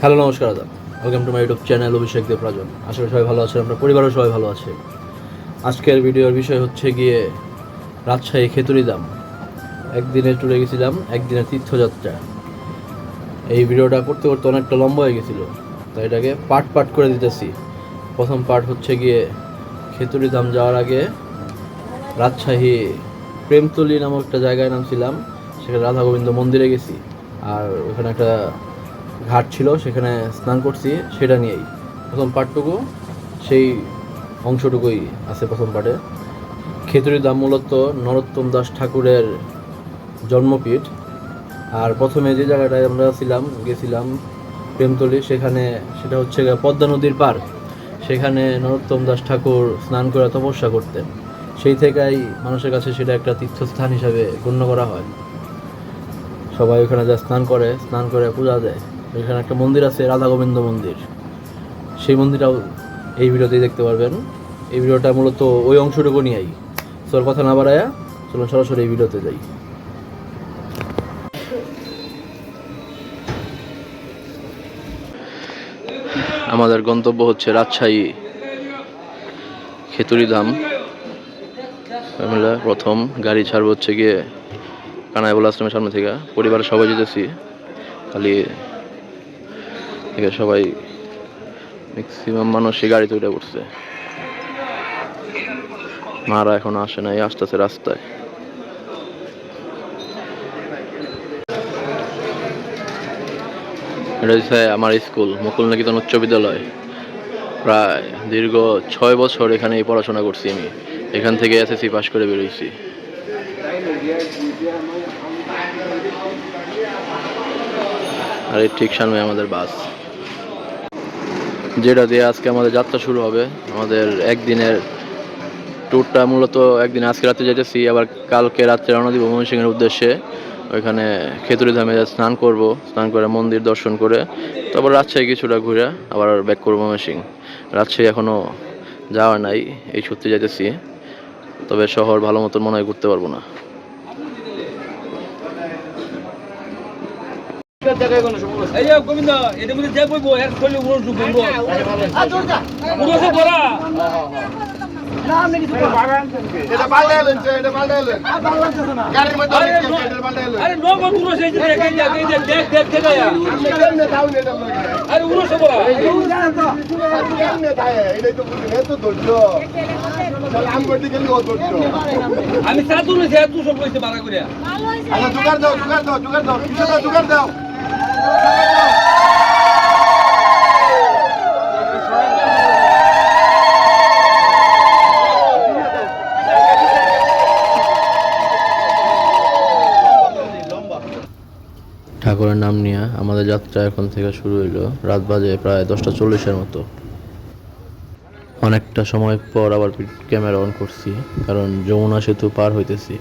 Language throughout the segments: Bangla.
হ্যালো, নমস্কার আদাব। Welcome to my YouTube channel Abhishek Deb Rajan. আশা করি সবাই ভালো আছেন, আপনার পরিবারও সবাই ভালো আছে। আজকের ভিডিওর বিষয় হচ্ছে গিয়ে রাজশাহী খেতুরিদাম। একদিনের ট্যুরে গেছিলাম, একদিনের তীর্থযাত্রা। এই ভিডিওটা করতে করতে অনেকটা লম্বা হয়ে গেছিলো, তাই এটাকে পার্ট পার্ট করে দিতেছি। প্রথম পার্ট হচ্ছে গিয়ে খেতুরিদাম যাওয়ার আগে রাজশাহী প্রেমতলী নামক একটা জায়গায় নামছিলাম, সেখানে রাধা গোবিন্দ মন্দিরে গেছি। আর ওখানে একটা ঘাট ছিল, সেখানে স্নান করছি, সেটা নিয়েই প্রথম পার্টটুকু, সেই অংশটুকুই আছে প্রথম পার্টে। খেতুরিদাম মূলত নরোত্তম দাস ঠাকুরের জন্মপীঠ। আর প্রথমে যে জায়গাটায় আমরা গেছিলাম প্রেমতলী, সেটা হচ্ছে পদ্মা নদীর পার। সেখানে নরোত্তম দাস ঠাকুর স্নান করে তপস্যা করতেন। সেই থেকেই মানুষের কাছে সেটা একটা তীর্থস্থান হিসাবে গণ্য করা হয়। সবাই ওখানে যা স্নান করে পূজা দেয়। এখানে একটা মন্দির আছে, রাধা গোবিন্দ মন্দির। সেই মন্দিরটাও এই ভিডিওতেই দেখতে পারবেন। এই ভিডিওটা মূলত ওই অংশটুকু নিয়েই। তোর কথা না বাড়ায়া চলুন সরাসরি এই ভিডিওতে যাই। আমাদের গন্তব্য হচ্ছে রাজশাহী খেতুরিধাম। আমরা প্রথম গাড়ি ছাড়বো হচ্ছে গিয়ে কানাইবুল আশ্রমের সামনে থেকে। পরিবারের সবাই যেতেছি, খালি সবাই ম্যাক্সিমাম মানুষই গাড়িতে উঠে পড়ছে। মারা এখনো আসে নাই, আসতেছে রাস্তায়। এটা হচ্ছে আমার স্কুল, মুকুল নিকেতন উচ্চ বিদ্যালয়। প্রায় দীর্ঘ 6 বছর এখানেই পড়াশোনা করছি আমি। এখান থেকে এসএসসি পাশ করে বেরোইছি। আর এই ঠিক সামনে আমাদের বাস, যেটা দিয়ে আজকে আমাদের যাত্রা শুরু হবে। আমাদের একদিনের ট্যুরটা মূলত একদিন আজকে রাত্রে যেতেছি, আবার কালকে রাত্রে রওনা দিব ময়মনসিংহের উদ্দেশ্যে। ওইখানে খেতুরিধামে স্নান করব, স্নান করে মন্দির দর্শন করে তারপর রাজশাহী কিছুটা ঘুরে আবার ব্যাক করবো ময়মনসিংহ। রাজশাহী এখনও যাওয়া নাই, এই সত্যি যাইতেছি। তবে শহর ভালো মতন মনে হয় ঘুরতে পারবো না। আমি চাতুর সব কইতে বাড়া করে জোগাড় দাও ঠাকুরের নাম নিয়ে আমাদের যাত্রা এখন থেকে শুরু হইলো। রাত বাজে প্রায় 10:40-এর মতো। অনেকটা সময় পর আবার ক্যামেরা অন করছি, কারণ যমুনা সেতু পার হইতেছি।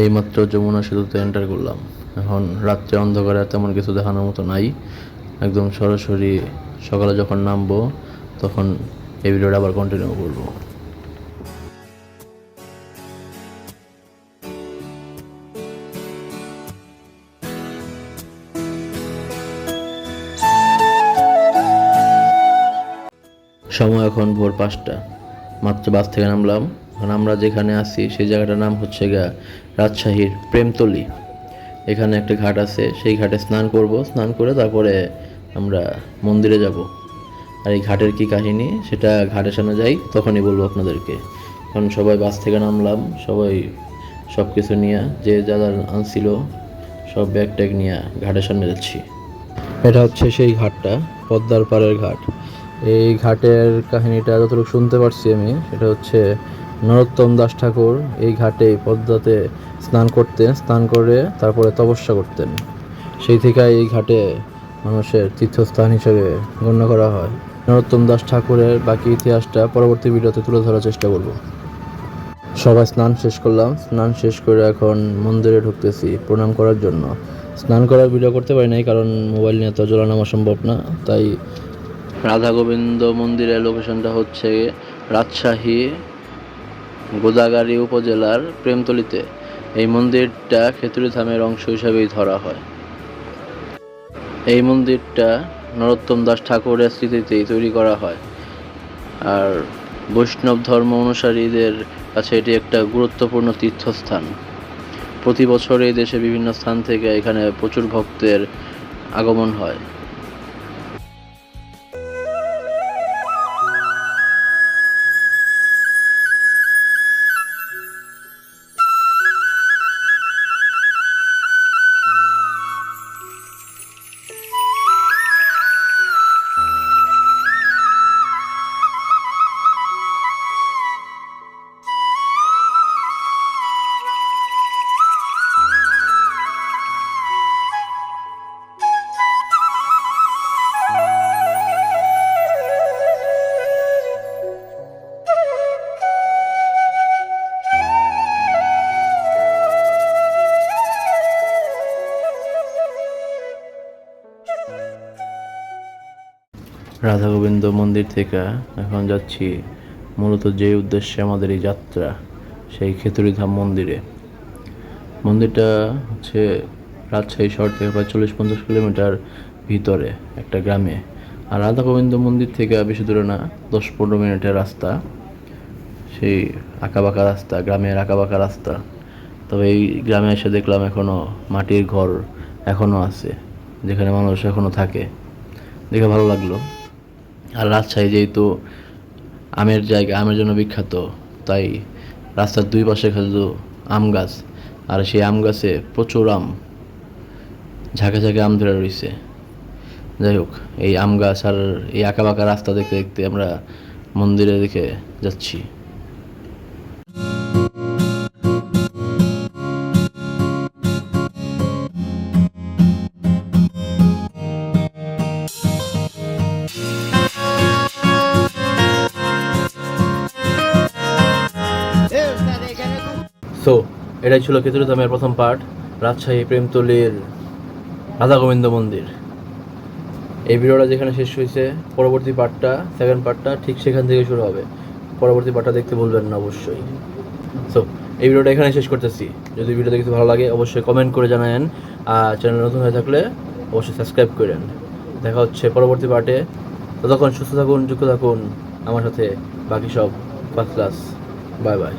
এইমাত্র যমুনা সেতুতে এন্টার করলাম। এখন রাত্রে অন্ধকারে তেমন কিছু দেখানোর মতো নাই। একদম সরাসরি সকালে যখন নামবো তখন এই ভিডিওটা আবার কন্টিনিউ করবো। সময় এখন ভোর 5টা, মাত্র বাস থেকে নামলাম। এখন আমরা যেখানে আছি সেই জায়গাটার নাম হচ্ছে রাজশাহীর প্রেমতলী। এখানে একটা ঘাট আছে, সেই ঘাটে স্নান করব। স্নান করে তারপরে আমরা মন্দিরে যাব। আর এই ঘাটের কি কাহিনী সেটা ঘাটের সামনে যাই তখনই বলবো আপনাদেরকে। এখন সবাই বাস থেকে নামলাম, সবাই সব কিছু নিয়ে যে যা আনছিল সব ব্যাগ ট্যাগ নিয়ে ঘাটের সামনে যাচ্ছি। এটা হচ্ছে সেই ঘাটটা, পদ্মার পাড়ের ঘাট। এই ঘাটের কাহিনীটা যতটুকু শুনতে পারছি আমি, সেটা হচ্ছে নরোত্তম দাস ঠাকুর এই ঘাটে পদ্মাতে স্নান করে তারপরে তপস্যা করতেন। সেই থেকে এই ঘাটে মানুষের তীর্থস্থান হিসেবে গণ্য করা হয়। নরোত্তম দাস ঠাকুরের বাকি ইতিহাসটা পরবর্তী ভিডিওতে তুলে ধরার চেষ্টা করব। সবাই স্নান শেষ করলাম, স্নান শেষ করে এখন মন্দিরে ঢুকতেছি প্রণাম করার জন্য। স্নান করার ভিডিও করতে পারি নাই, কারণ মোবাইল নিয়ে তো জল নামা সম্ভব না। তাই রাধা গোবিন্দ মন্দিরের লোকেশনটা হচ্ছে রাজশাহী গোদাগাড়ী উপজেলার প্রেমতলীতে। এই মন্দিরটা খেতুড়ি ধামের অংশ হিসাবেই ধরা হয়। এই মন্দিরটা নরোত্তম দাস ঠাকুরের স্মৃতিতেই তৈরি করা হয়। আর বৈষ্ণব ধর্ম অনুসারীদের কাছে এটি একটা গুরুত্বপূর্ণ তীর্থস্থান। প্রতি বছর এই দেশে বিভিন্ন স্থান থেকে এখানে প্রচুর ভক্তের আগমন হয়। রাধা গোবিন্দ মন্দির থেকে এখন যাচ্ছি মূলত যে উদ্দেশ্যে আমাদের এই যাত্রা, সেই খেতুড়িধাম মন্দিরে। মন্দিরটা হচ্ছে রাজশাহী শহর থেকে প্রায় 40-50 কিলোমিটার ভিতরে একটা গ্রামে। আর রাধা গোবিন্দ মন্দির থেকে বেশি দূরে না, 10-15 মিনিটের রাস্তা। সেই আঁকাবাঁকা রাস্তা, গ্রামের আঁকাবাঁকা রাস্তা। তবে এই গ্রামে এসে দেখলাম এখনও মাটির ঘর এখনও আছে, যেখানে মানুষ এখনও থাকে, দেখে ভালো লাগলো। আর রাজশাহী যেহেতু আমের জায়গা, আমের জন্য বিখ্যাত, তাই রাস্তার দুই পাশে শুধু আম গাছ, আর সেই আম গাছে প্রচুর আম, ঝাঁকে ঝাঁকে আম ধরে রয়েছে। যাই হোক, এই আম গাছ আর এই আঁকাবাঁকা রাস্তা দেখতে দেখতে আমরা মন্দিরে দিকে যাচ্ছি। সো এটাই ছিল খেতুড়ি ধামের প্রথম পার্ট, রাজশাহী প্রেমতলির রাধা গোবিন্দ মন্দির। এই ভিডিওটা যেখানে শেষ হয়েছে, পরবর্তী পার্টটা, সেকেন্ড পার্টটা ঠিক সেখান থেকে শুরু হবে। পরবর্তী পার্টটা দেখতে ভুলবেন না অবশ্যই। সো এই ভিডিওটা এখানে শেষ করতেছি। যদি ভিডিও দেখতে ভালো লাগে অবশ্যই কমেন্ট করে জানাবেন, আর চ্যানেল নতুন হয়ে থাকলে অবশ্যই সাবস্ক্রাইব করেন। দেখা হচ্ছে পরবর্তী পার্টে। ততক্ষণ সুস্থ থাকুন, যুক্ত থাকুন আমার সাথে। বাকি সব ফার্স্ট ক্লাস। Bye bye.